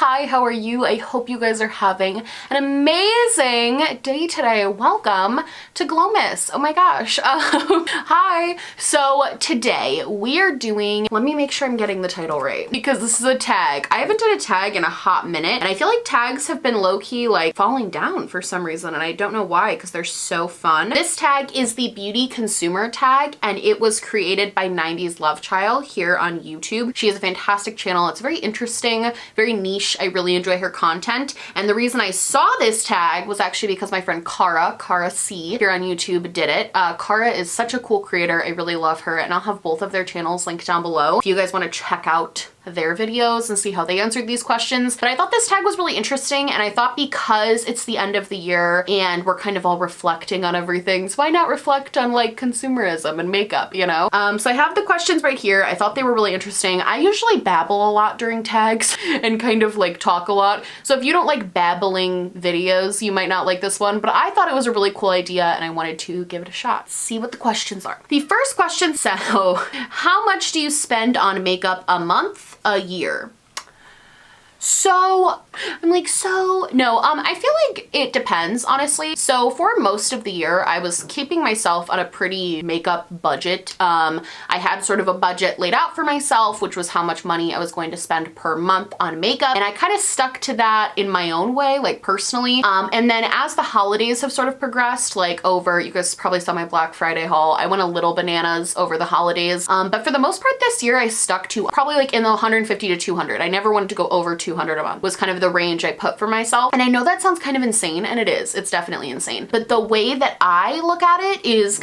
Hi, how are you? I hope you guys are having an amazing day today. Welcome to Glowmas. Oh my gosh. Hi. So today we are doing, let me make sure I'm getting the title right because this is a tag. I haven't done a tag in a hot minute and I feel like tags have been low-key like falling down for some reason and I don't know why because they're so fun. This tag is the beauty consumer tag and it was created by 90s Love Child here on YouTube. She has a fantastic channel. It's very interesting, very niche. I really enjoy her content. And the reason I saw this tag was actually because my friend Cara C here on YouTube did it. Cara is such a cool creator. I really love her and I'll have both of their channels linked down below if you guys want to check out their videos and see how they answered these questions. But I thought this tag was really interesting and I thought because it's the end of the year and we're kind of all reflecting on everything, so why not reflect on like consumerism and makeup, you know? So I have the questions right here. I thought they were really interesting. I usually babble a lot during tags and kind of like talk a lot. So if you don't like babbling videos, you might not like this one, but I thought it was a really cool idea and I wanted to give it a shot. See what the questions are. The first question said, how much do you spend on makeup a month? A year? So I'm like, no, I feel like it depends, honestly. So for most of the year, I was keeping myself on a pretty makeup budget. I had sort of a budget laid out for myself, which was how much money I was going to spend per month on makeup. And I kind of stuck to that in my own way, like personally. And then as the holidays have sort of progressed, like over, you guys probably saw my Black Friday haul, I went a little bananas over the holidays. But for the most part this year, I stuck to probably like in the 150 to 200. I never wanted to go over 200 a month was kind of the range I put for myself. And I know that sounds kind of insane, and it is. It's definitely insane. But the way that I look at it is,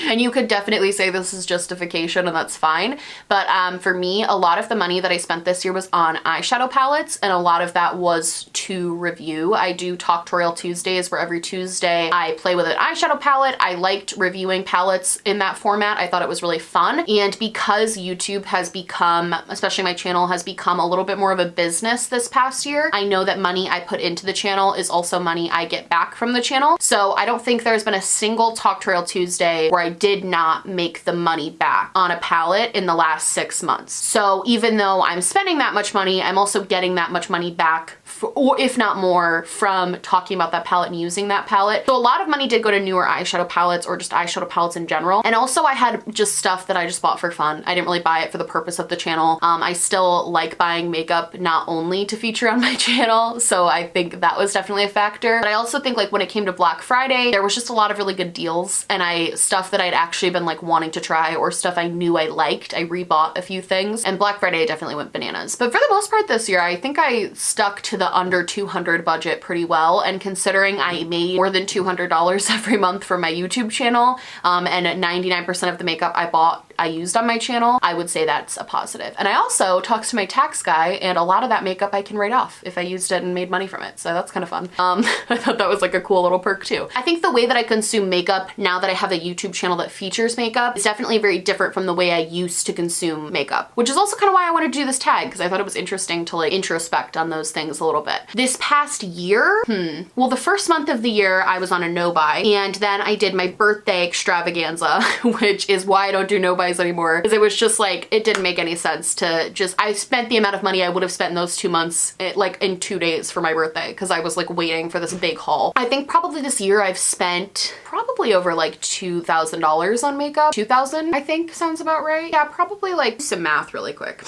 and you could definitely say this is justification and that's fine. But for me, a lot of the money that I spent this year was on eyeshadow palettes and a lot of that was to review. I do Talktorial Tuesdays where every Tuesday I play with an eyeshadow palette. I liked reviewing palettes in that format. I thought it was really fun. And because YouTube has become, especially my channel, has become a little bit more of a business this past year, I know that money I put into the channel is also money I get back from the channel. So I don't think there's been a single Talktorial Tuesday where I did not make the money back on a palette in the last 6 months. So even though I'm spending that much money, I'm also getting that much money back, or if not more, from talking about that palette and using that palette. So a lot of money did go to newer eyeshadow palettes or just eyeshadow palettes in general. And also I had just stuff that I just bought for fun. I didn't really buy it for the purpose of the channel. I still like buying makeup not only to feature on my channel, so I think that was definitely a factor. But I also think like when it came to Black Friday, there was just a lot of really good deals and stuff that I'd actually been like wanting to try or stuff I knew I liked. I rebought a few things and Black Friday definitely went bananas. But for the most part this year, I think I stuck to the under 200 budget pretty well, and considering I made more than $200 every month for my YouTube channel and 99% of the makeup I used on my channel, I would say that's a positive. And I also talked to my tax guy and a lot of that makeup I can write off if I used it and made money from it. So that's kind of fun. I thought that was like a cool little perk too. I think the way that I consume makeup now that I have a YouTube channel that features makeup is definitely very different from the way I used to consume makeup, which is also kind of why I wanted to do this tag, because I thought it was interesting to like introspect on those things a little bit. This past year, well, the first month of the year I was on a no buy, and then I did my birthday extravaganza, which is why I don't do no buys anymore, because it was just like, it didn't make any sense to just, I spent the amount of money I would have spent in those 2 months like in 2 days for my birthday because I was like waiting for this big haul. I think probably this year I've spent probably over like $2,000 on makeup. 2,000 I think sounds about right. Yeah, probably like some math really quick.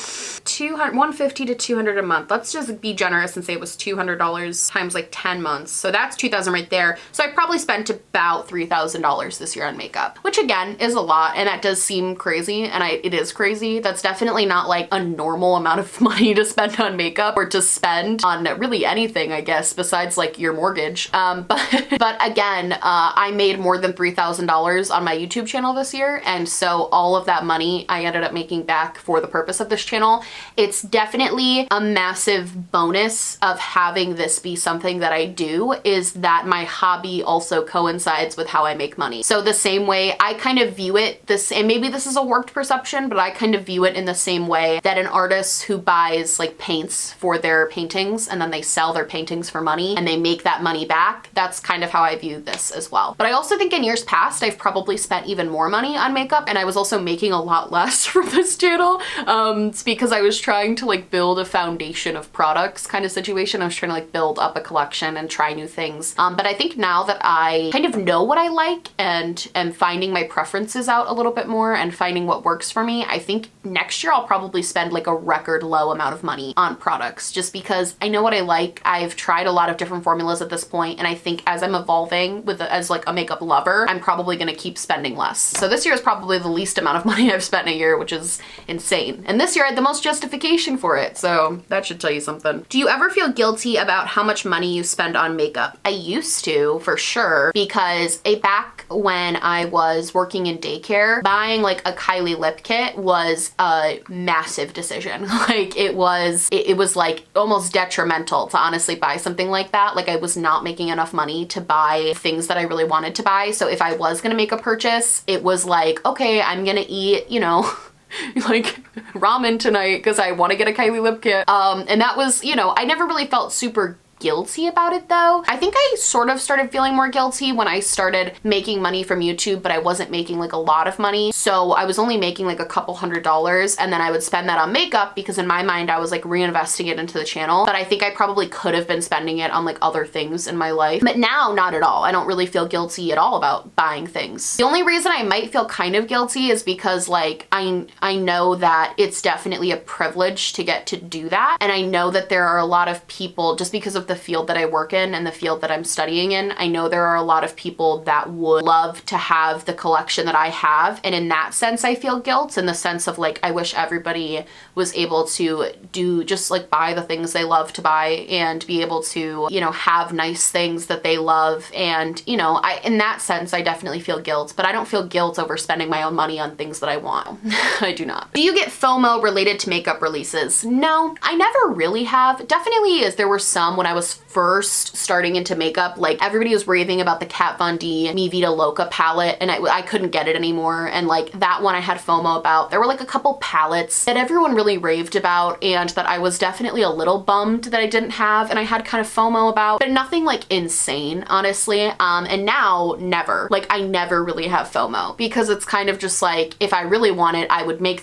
150 to 200 a month. Let's just be generous and say it was $200 times like 10 months. So that's 2,000 right there. So I probably spent about $3,000 this year on makeup, which again is a lot. And that does seem crazy. And it is crazy. That's definitely not like a normal amount of money to spend on makeup or to spend on really anything, I guess, besides like your mortgage. But again, I made more than $3,000 on my YouTube channel this year. And so all of that money I ended up making back for the purpose of this channel. It's definitely a massive bonus of having this be something that I do, is that my hobby also coincides with how I make money. So the same way I kind of view it, and maybe this is a warped perception, but I kind of view it in the same way that an artist who buys like paints for their paintings and then they sell their paintings for money and they make that money back. That's kind of how I view this as well. But I also think in years past, I've probably spent even more money on makeup, and I was also making a lot less from this channel. It's because I was trying to like build a foundation of products kind of situation. I was trying to like build up a collection and try new things. But I think now that I kind of know what I like and am finding my preferences out a little bit more and finding what works for me, I think next year I'll probably spend like a record low amount of money on products just because I know what I like. I've tried a lot of different formulas at this point, and I think as I'm evolving as like a makeup lover, I'm probably gonna keep spending less. So this year is probably the least amount of money I've spent in a year, which is insane. And this year I had the most justification for it, so that should tell you something. Do you ever feel guilty about how much money you spend on makeup? I used to, for sure, because back when I was working in daycare, buying like a Kylie lip kit was a massive decision. Like it was like almost detrimental to honestly buy something like that. Like I was not making enough money to buy things that I really wanted to buy. So if I was gonna make a purchase, it was like, okay, I'm gonna eat, you know, like ramen tonight because I want to get a Kylie lip kit. And that was, you know, I never really felt super guilty about it though. I think I sort of started feeling more guilty when I started making money from YouTube, but I wasn't making like a lot of money. So I was only making like a couple $100s, and then I would spend that on makeup because in my mind I was like reinvesting it into the channel. But I think I probably could have been spending it on like other things in my life. But now, not at all. I don't really feel guilty at all about buying things. The only reason I might feel kind of guilty is because like I know that it's definitely a privilege to get to do that. And I know that there are a lot of people, just because of the field that I work in and the field that I'm studying in, I know there are a lot of people that would love to have the collection that I have. And in that sense, I feel guilt, in the sense of like, I wish everybody was able to do just like buy the things they love to buy and be able to, you know, have nice things that they love. And, you know, in that sense, I definitely feel guilt, but I don't feel guilt over spending my own money on things that I want. I do not. Do you get FOMO related to makeup releases? No, I never really have. Definitely there were some when I was first starting into makeup. Like everybody was raving about the Kat Von D Mi Vida Loca palette, and I couldn't get it anymore. And like that one I had FOMO about. There were like a couple palettes that everyone really raved about and that I was definitely a little bummed that I didn't have, and I had kind of FOMO about, but nothing like insane, honestly. And now never. Like I never really have FOMO because it's kind of just like, if I really want it, I would make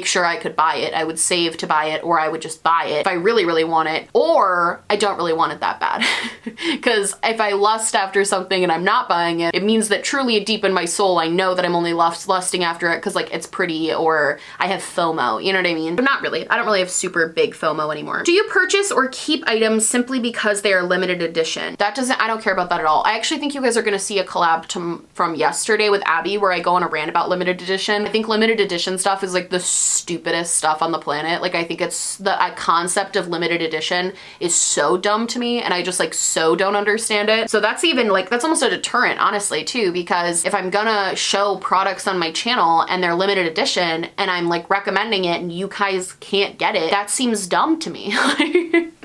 sure I could buy it. I would save to buy it, or I would just buy it if I really, really want it, or I don't really want it that bad. Because if I lust after something and I'm not buying it, it means that truly deep in my soul, I know that I'm only lusting after it because like it's pretty, or I have FOMO, you know what I mean? But not really. I don't really have super big FOMO anymore. Do you purchase or keep items simply because they are limited edition? I don't care about that at all. I actually think you guys are gonna see a collab from yesterday with Abby where I go on a rant about limited edition. I think limited edition stuff is like the stupidest stuff on the planet. Like I think it's the concept of limited edition is so dumb to me, and I just like so don't understand it. So that's even like, that's almost a deterrent, honestly, too, because if I'm gonna show products on my channel and they're limited edition and I'm like recommending it and you guys can't get it, that seems dumb to me.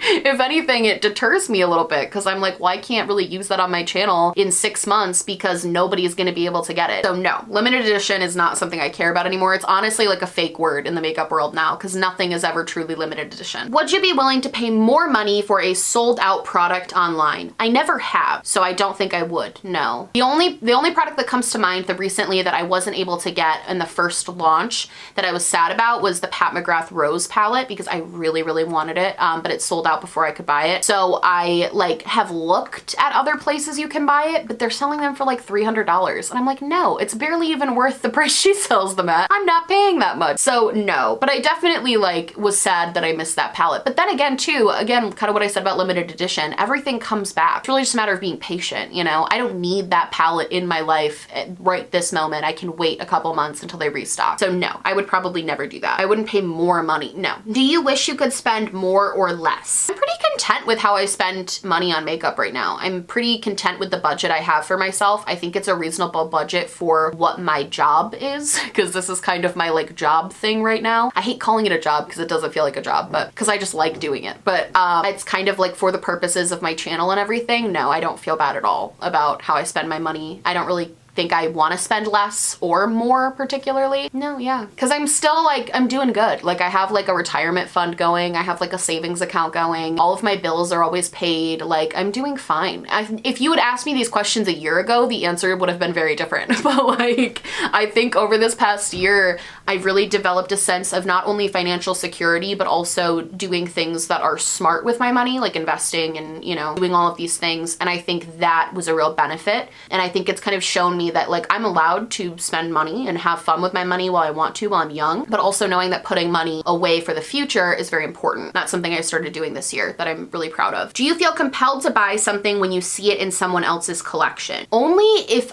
If anything, it deters me a little bit because I'm like, well, I can't really use that on my channel in 6 months because nobody is gonna be able to get it. So no, limited edition is not something I care about anymore. It's honestly like a fake word in the makeup world now because nothing is ever truly limited edition. Would you be willing to pay more money for a sold out product online? I never have, so I don't think I would, no. The only product that comes to mind recently that I wasn't able to get in the first launch that I was sad about was the Pat McGrath Rose palette because I really, really wanted it, but it sold out before I could buy it. So I like have looked at other places you can buy it, but they're selling them for like $300. And I'm like, no, it's barely even worth the price she sells them at. I'm not paying that much. So no, but I definitely like was sad that I missed that palette. But then again too, kind of what I said about limited edition, everything comes back. It's really just a matter of being patient, you know? I don't need that palette in my life right this moment. I can wait a couple months until they restock. So no, I would probably never do that. I wouldn't pay more money, no. Do you wish you could spend more or less? I'm pretty content with how I spend money on makeup right now. I'm pretty content with the budget I have for myself. I think it's a reasonable budget for what my job is, because this is kind of my like job thing right now. I hate calling it a job because it doesn't feel like a job, but because I just like doing it. But it's kind of like for the purposes of my channel and everything. No, I don't feel bad at all about how I spend my money. I don't really think I want to spend less or more particularly. No, yeah. Because I'm still like, I'm doing good. Like I have like a retirement fund going. I have like a savings account going. All of my bills are always paid. Like I'm doing fine. If you had asked me these questions a year ago, the answer would have been very different. But like, I think over this past year, I've really developed a sense of not only financial security, but also doing things that are smart with my money, like investing and, you know, doing all of these things. And I think that was a real benefit. And I think it's kind of shown me that like I'm allowed to spend money and have fun with my money while I want to, while I'm young, but also knowing that putting money away for the future is very important. That's something I started doing this year that I'm really proud of. Do you feel compelled to buy something when you see it in someone else's collection? Only if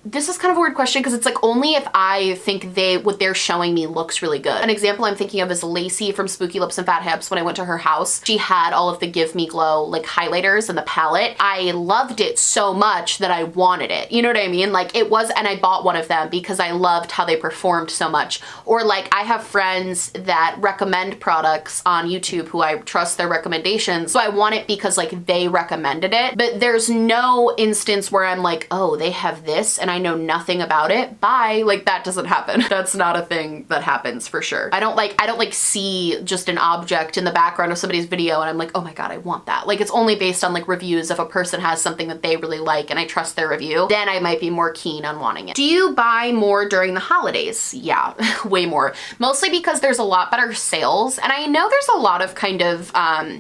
this is kind of a weird question because it's like only if I think what they're showing me looks really good. An example I'm thinking of is Lacey from Spooky Lips and Fat Hips. When I went to her house, she had all of the Give Me Glow like highlighters and the palette. I loved it so much that I wanted it. You know what I mean? Like it was, and I bought one of them because I loved how they performed so much. Or like I have friends that recommend products on YouTube who I trust their recommendations. So I want it because like they recommended it. But there's no instance where I'm like, oh, they have this and I know nothing about it. Bye. Like that doesn't happen. That's not a thing that happens for sure. I don't like see just an object in the background of somebody's video and I'm like, oh my God, I want that. Like it's only based on like reviews. If a person has something that they really like and I trust their review, then I might be more keen on wanting it. Do you buy more during the holidays? Yeah, way more. Mostly because there's a lot better sales. And I know there's a lot of kind of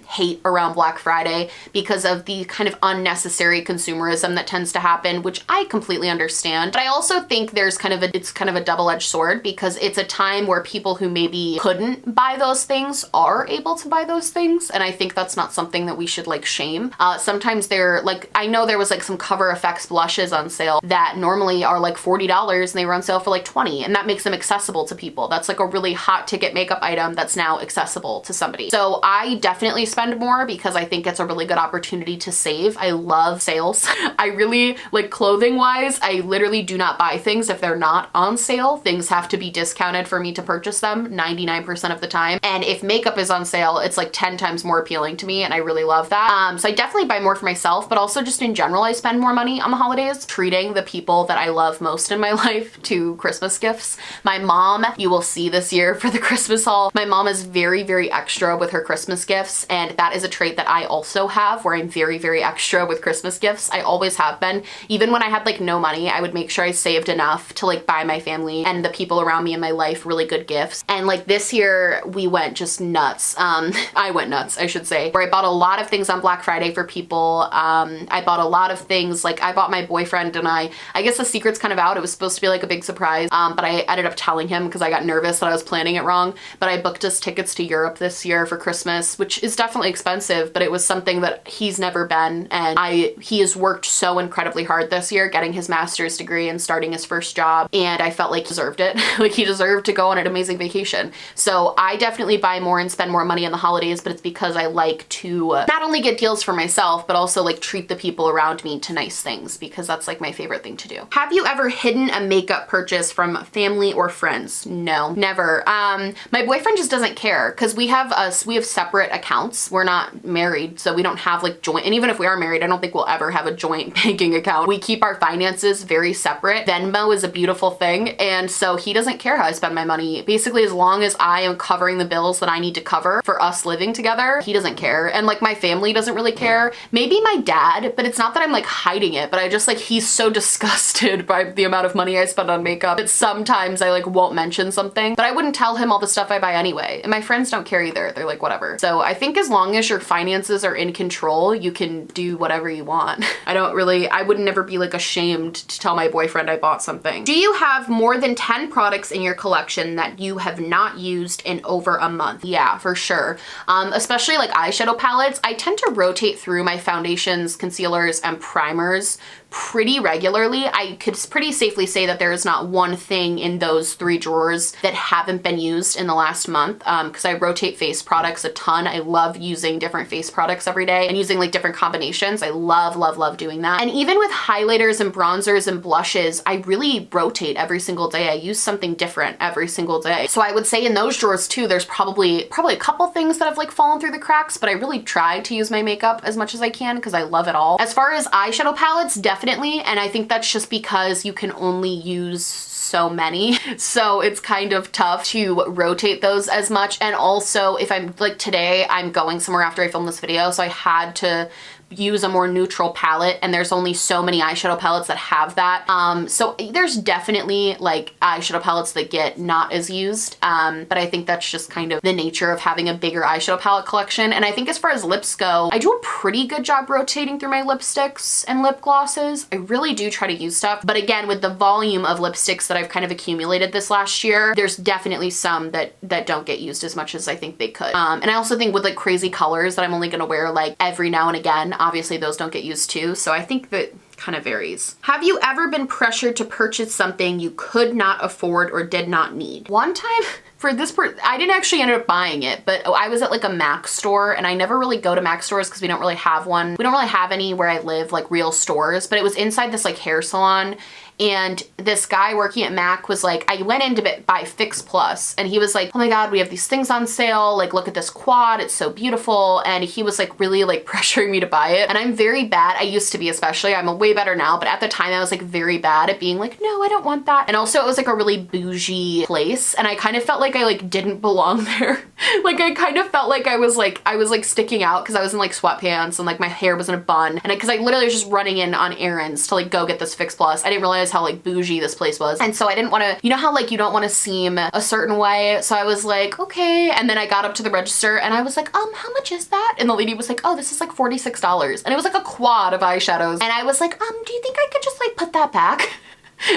hate around Black Friday because of the kind of unnecessary consumerism that tends to happen, which I completely understand. But I also think it's kind of a double-edged sword because it's a time where people who maybe couldn't buy those things are able to buy those things. And I think that's not something that we should like shame. Sometimes they're like, I know there was like some Cover FX blushes on sale that normally are like $40 and they were on sale for like $20, and that makes them accessible to people. That's like a really hot ticket makeup item that's now accessible to somebody. So I definitely spend more because I think it's a really good opportunity to save. I love sales. I really like clothing wise, I literally do not buy things if they're not on sale. Things have to be discounted for me to purchase them 99% of the time. And if makeup is on sale, it's like 10 times more appealing to me and I really love that. So I definitely buy more for myself, but also just in general, I spend more money on the holidays treating the people that I love most in my life to Christmas gifts. My mom, you will see this year for the Christmas haul, my mom is very, very extra with her Christmas gifts. And that is a trait that I also have where I'm very, very extra with Christmas gifts. I always have been. Even when I had like no money, I would make sure I saved enough to like buy my family and the people around me in my life really good gifts. And like this year we went just nuts. I went nuts, I should say, where I bought a lot of things on Black Friday for people. I bought a lot of things, like I bought my boyfriend and I guess the secret's kind of out. It was supposed to be like a big surprise, but I ended up telling him because I got nervous that I was planning it wrong. But I booked us tickets to Europe this year for Christmas, which is definitely expensive, but it was something that he's never been. And he has worked so incredibly hard this year getting his master's degree and starting his first job, and I felt like he deserved it. Like he deserved to go on an amazing vacation. So I definitely buy more and spend more money in the holidays, but it's because I like to not only get deals for myself, but also like treat the people around me to nice things because that's like my favorite thing to do. Have you ever hidden a makeup purchase from family or friends? No, never. My boyfriend just doesn't care because we have separate accounts. We're not married, so we don't have like joint, and even if we are married, I don't think we'll ever have a joint banking account. We keep our finances very separate. Venmo is a beautiful thing, and so he doesn't care how I spend my money. Basically, as long as I am covering the bills that I need to cover for us living together, he doesn't care. And like my family doesn't really care. Maybe my dad, but it's not that I'm like hiding it, but I just like, he's so disgusted by the amount of money I spend on makeup that sometimes I like won't mention something, but I wouldn't tell him all the stuff I buy anyway. And my friends don't care either. They're like, whatever. So I think as long as your finances are in control, you can do whatever you want. I would never be like ashamed to tell my boyfriend I bought something. Do you have more than 10 products in your collection that you have not used in over a month? Yeah, for sure. Especially like eyeshadow palettes. I tend to rotate through my foundations, concealers, and primers pretty regularly. I could pretty safely say that there is not one thing in those 3 drawers that haven't been used in the last month because I rotate face products a ton. I love using different face products every day and using like different combinations. I love, love, love doing that. And even with highlighters and bronzers and blushes, I really rotate every single day. I use something different every single day. So I would say in those drawers too, there's probably a couple things that have like fallen through the cracks, but I really try to use my makeup as much as I can because I love it all. As far as eyeshadow palettes, definitely. And I think that's just because you can only use so many. So it's kind of tough to rotate those as much. And also if I'm like today, I'm going somewhere after I film this video, so I had to use a more neutral palette, and there's only so many eyeshadow palettes that have that. So there's definitely like eyeshadow palettes that get not as used, but I think that's just kind of the nature of having a bigger eyeshadow palette collection. And I think as far as lips go, I do a pretty good job rotating through my lipsticks and lip glosses. I really do try to use stuff, but again, with the volume of lipsticks that I've kind of accumulated this last year, there's definitely some that don't get used as much as I think they could. And I also think with like crazy colors that I'm only gonna wear like every now and again, obviously those don't get used too. So I think that kind of varies. Have you ever been pressured to purchase something you could not afford or did not need? One time for this I didn't actually end up buying it, but I was at like a Mac store, and I never really go to Mac stores because we don't really have one. We don't really have any where I live, like real stores, but it was inside this like hair salon. And this guy working at Mac was like, I went in to buy Fix Plus, and he was like, oh my God, we have these things on sale. Like, look at this quad. It's so beautiful. And he was like really like pressuring me to buy it. And I'm very bad. I used to be, especially. I'm way better now. But at the time I was like very bad at being like, no, I don't want that. And also it was like a really bougie place. And I kind of felt like I like didn't belong there. Like I kind of felt like I was like sticking out because I was in like sweatpants and like my hair was in a bun. And because I literally was just running in on errands to like go get this Fix Plus. I didn't realize how like bougie this place was. And so I didn't want to, you know how like you don't want to seem a certain way. So I was like, okay. And then I got up to the register and I was like, how much is that? And the lady was like, oh, this is like $46. And it was like a quad of eyeshadows. And I was like, do you think I could just like put that back?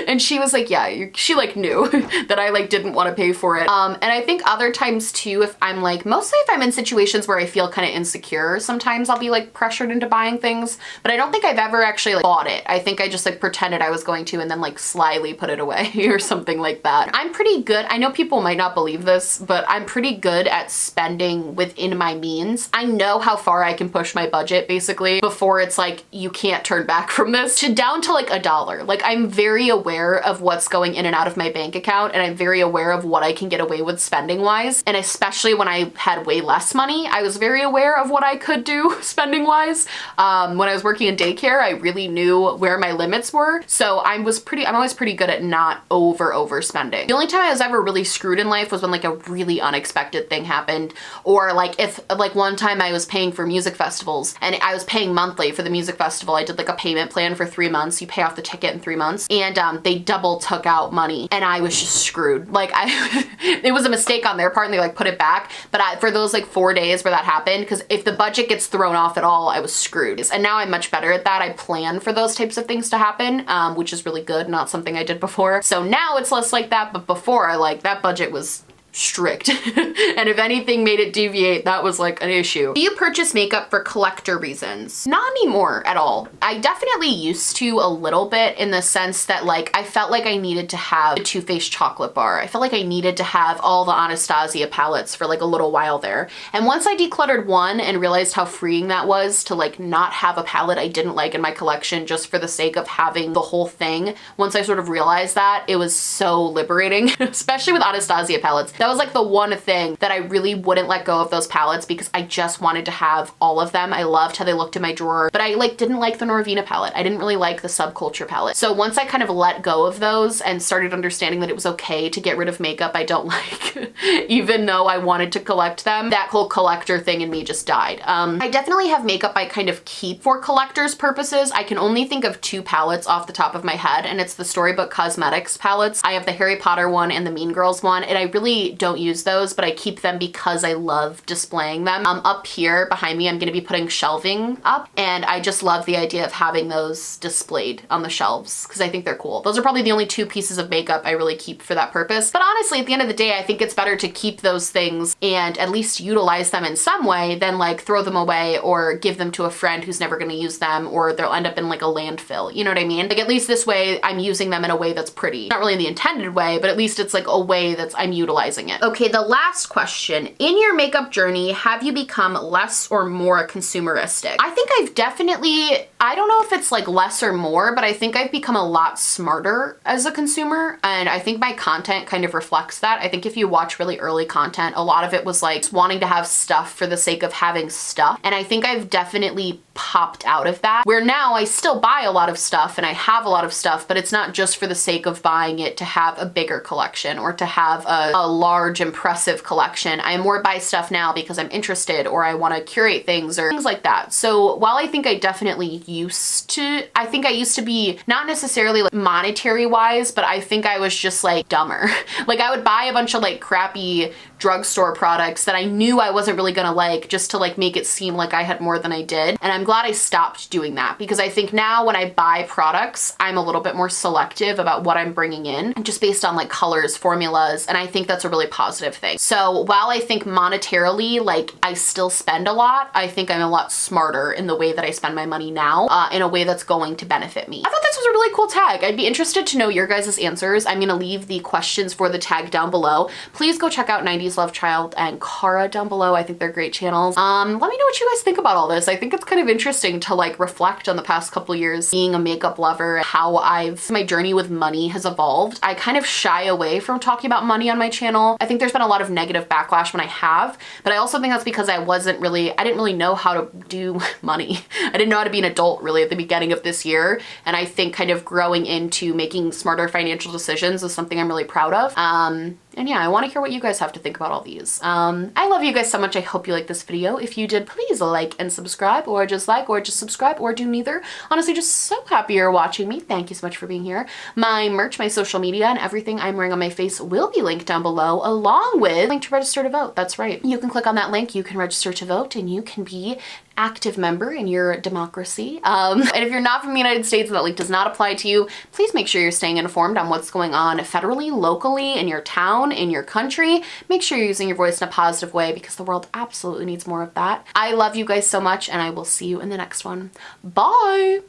And she was like, yeah, she like knew that I like didn't want to pay for it. And I think other times too, if I'm like, mostly if I'm in situations where I feel kind of insecure, sometimes I'll be like pressured into buying things, but I don't think I've ever actually like bought it. I think I just like pretended I was going to and then like slyly put it away or something like that. I'm pretty good. I know people might not believe this, but I'm pretty good at spending within my means. I know how far I can push my budget basically before it's like, you can't turn back from this, to down to like $1. Like I'm very aware of what's going in and out of my bank account, and I'm very aware of what I can get away with spending wise. And especially when I had way less money, I was very aware of what I could do spending wise. When I was working in daycare, I really knew where my limits were. So I'm always pretty good at not overspending. The only time I was ever really screwed in life was when like a really unexpected thing happened, or like if like one time I was paying for music festivals and I was paying monthly for the music festival. I did like a payment plan for 3 months. You pay off the ticket in 3 months, and they double took out money, and I was just screwed. Like it was a mistake on their part and they like put it back. But for those like 4 days where that happened, because if the budget gets thrown off at all, I was screwed. And now I'm much better at that. I plan for those types of things to happen, which is really good. Not something I did before. So now it's less like that. But before, like that budget was strict. And if anything made it deviate, that was like an issue. Do you purchase makeup for collector reasons? Not anymore at all. I definitely used to a little bit, in the sense that like I felt like I needed to have a Too Faced chocolate bar. I felt like I needed to have all the Anastasia palettes for like a little while there. And once I decluttered one and realized how freeing that was to like not have a palette I didn't like in my collection just for the sake of having the whole thing, once I sort of realized that, it was so liberating, especially with Anastasia palettes. That was like the one thing that I really wouldn't let go of those palettes, because I just wanted to have all of them. I loved how they looked in my drawer, but I like didn't like the Norvina palette. I didn't really like the Subculture palette. So once I kind of let go of those and started understanding that it was okay to get rid of makeup I don't like, even though I wanted to collect them, that whole collector thing in me just died. I definitely have makeup I kind of keep for collector's purposes. I can only think of 2 palettes off the top of my head, and it's the Storybook Cosmetics palettes. I have the Harry Potter one and the Mean Girls one, and I really don't use those, but I keep them because I love displaying them. Up here behind me, I'm going to be putting shelving up, and I just love the idea of having those displayed on the shelves because I think they're cool. Those are probably the only 2 pieces of makeup I really keep for that purpose. But honestly, at the end of the day, I think it's better to keep those things and at least utilize them in some way than like throw them away or give them to a friend who's never going to use them, or they'll end up in like a landfill. You know what I mean? Like at least this way I'm using them in a way that's pretty. Not really in the intended way, but at least it's like a way that's I'm utilizing it. Okay, the last question. In your makeup journey, have you become less or more consumeristic? I think I've definitely I don't know if it's like less or more, but I think I've become a lot smarter as a consumer, and I think my content kind of reflects that. I think if you watch really early content, a lot of it was like wanting to have stuff for the sake of having stuff, and I think I've definitely popped out of that, where now I still buy a lot of stuff and I have a lot of stuff, but it's not just for the sake of buying it to have a bigger collection or to have a large impressive collection. I more buy stuff now because I'm interested, or I want to curate things or things like that. So while I think I definitely used to be not necessarily like monetary wise, but I think I was just like dumber. Like I would buy a bunch of like crappy drugstore products that I knew I wasn't really gonna like, just to like make it seem like I had more than I did. And I'm glad I stopped doing that, because I think now when I buy products, I'm a little bit more selective about what I'm bringing in, just based on like colors, formulas, and I think that's a really positive thing. So while I think monetarily, like I still spend a lot, I think I'm a lot smarter in the way that I spend my money now, in a way that's going to benefit me. I thought this was a really cool tag. I'd be interested to know your guys' answers. I'm gonna leave the questions for the tag down below. Please go check out 90s Love Child and Cara down below. I think they're great channels. Let me know what you guys think about all this. I think it's kind of interesting to like reflect on the past couple years being a makeup lover, how my journey with money has evolved. I kind of shy away from talking about money on my channel. I think there's been a lot of negative backlash when I have, but I also think that's because I didn't really know how to do money. I didn't know how to be an adult really at the beginning of this year, and I think kind of growing into making smarter financial decisions is something I'm really proud of. And yeah, I want to hear what you guys have to think about all these. I love you guys so much. I hope you liked this video. If you did, please like and subscribe, or just subscribe, or do neither. Honestly, just so happy you're watching me. Thank you so much for being here. My merch, my social media, and everything I'm wearing on my face will be linked down below, along with a link to register to vote. That's right. You can click on that link, you can register to vote, and you can be active member in your democracy. And if you're not from the United States and that link does not apply to you, please make sure you're staying informed on what's going on federally, locally, in your town, in your country. Make sure you're using your voice in a positive way, because the world absolutely needs more of that. I love you guys so much, and I will see you in the next one. Bye!